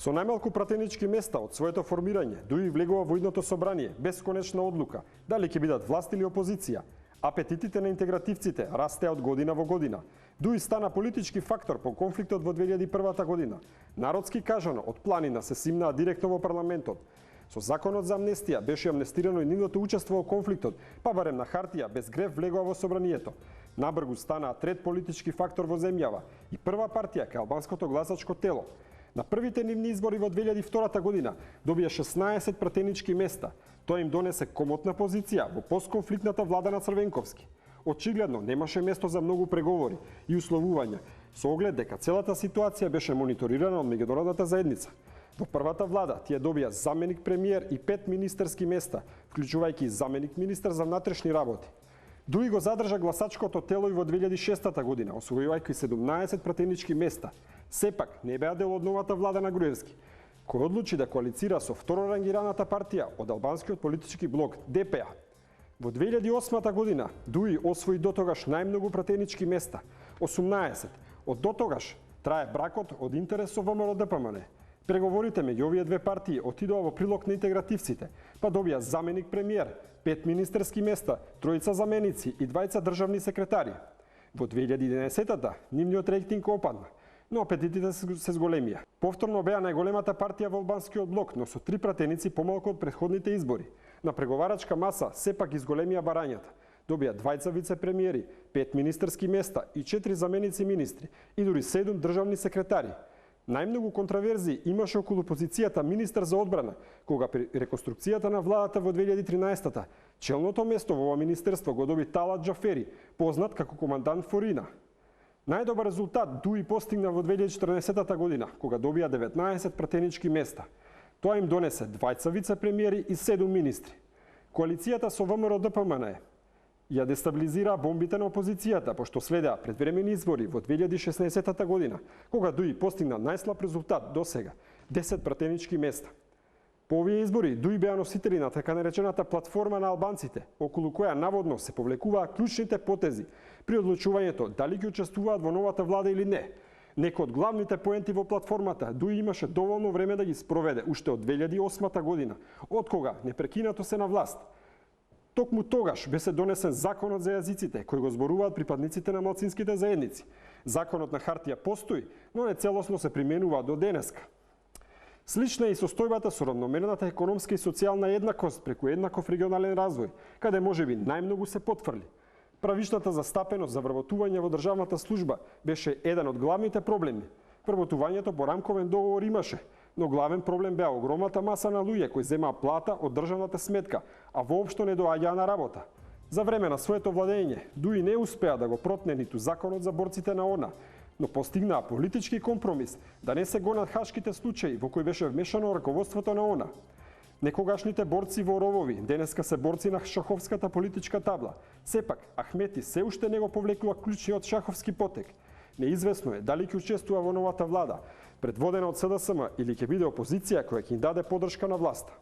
Со најмалку пратенички места од своето формирање, Дуи влегува во идното собрание без конечна одлука дали ќе бидат власт или опозиција. Апетитите на интегративците растеа од година во година. Дуи стана политички фактор по конфликтот во 2001 година. Народски кажано, од планина се симнаа директно во парламентот. Со законот за амнестија беше амнестирано и нивното учество во конфликтот, па барем на хартија без грев влегува во собранието. Набргу станаа трет политички фактор во земјава и прва партија кај албанското гласачко тело. На првите нивни избори во 2002 година добија 16 пратенички места. Тоа им донесе комотна позиција во постконфликтната влада на Црвенковски. Очигледно немаше место за многу преговори и условувања, со оглед дека целата ситуација беше мониторирана од меѓународната заедница. Во првата влада тие добија заменик премиер и 5 министерски места, вклучувајќи заменик министер за внатрешни работи. Дуи го задржа гласачкото тело и во 2006 година, освојувајќи 17 пратенички места. Сепак не беа дел од новата влада на Груевски, кој одлучи да коалицира со второрангираната партија од албанскиот политички блок ДПА. Во 2008 година Дуи освои дотогаш најмногу пратенички места, 18. Од дотогаш трае бракот од интерес со ВМРО-ДПМН. Преговорите меѓу овие две партии отидоа во прилог на интегративците, па добија заменик премиер, 5 министерски места, 3 заменици и 2 државни секретари. Во 2011-та нивниот рейтинг опадна, но апетитите се зголемија. Повторно беа најголемата партија во албанскиот блок, но со 3 пратеници помалку од претходните избори. На преговарачка маса сепак изголемија барањата. Добија 2 вице-премиери, 5 министерски места и 4 заменици министри и дури 7 државни секретари. Најмногу контраверзии имаше околу позицијата министер за одбрана, кога при реконструкцијата на владата во 2013-та челното место во ова министерство го доби Талат Џафери, познат како командант Форина. Најдобар резултат Дуи постигна во 2014 година, кога добија 19 пратенички места. Тоа им донесе 2 вице-премиери и 7 министри. Коалицијата со ВМРО-ДПМН ја дестабилизираа бомбите на опозицијата, пошто следеа предвремени избори во 2016 година, кога Дуи постигна најслаб резултат до сега – 10 пратенички места. По овие избори Дуи беа носители на така наречената платформа на албанците, околу која наводно се повлекуваа клучните потези при одлучувањето дали ќе учествуваат во новата влада или не. Некои од главните поенти во платформата Дуи имаше доволно време да ги спроведе уште од 2008 година, од кога непрекинато се на власт. Токму тогаш беше донесен законот за јазиците, кој го зборуваат припадниците на малцинските заедници. Законот на хартија постои, но не целосно се применува до денеска. Слична е и состојбата со равномерната економска и социјална еднакост преку еднаков регионален развој, каде можеби најмногу се потврли. Правишната застапеност за вработување во државната служба беше еден од главните проблеми. Вработувањето по рамковен договор имаше, но главен проблем беа огромната маса на луѓе кои земаа плата од државната сметка, а воопшто не доаѓаа на работа. За време на своето владење, Дуи не успеа да го протне ниту законот за борците на ОНА, но постигнаа политички компромис да не се гонат хашките случаи во кои беше вмешано раководството на ОНА. Некогашните борци во ровови денеска се борци на шаховската политичка табла. Сепак, Ахмети се уште не го повлекува клучниот шаховски потек. Неизвестно е дали ќе учествува во новата влада, предводена од СДСМ или ќе биде опозиција која ќе им даде поддршка на власта.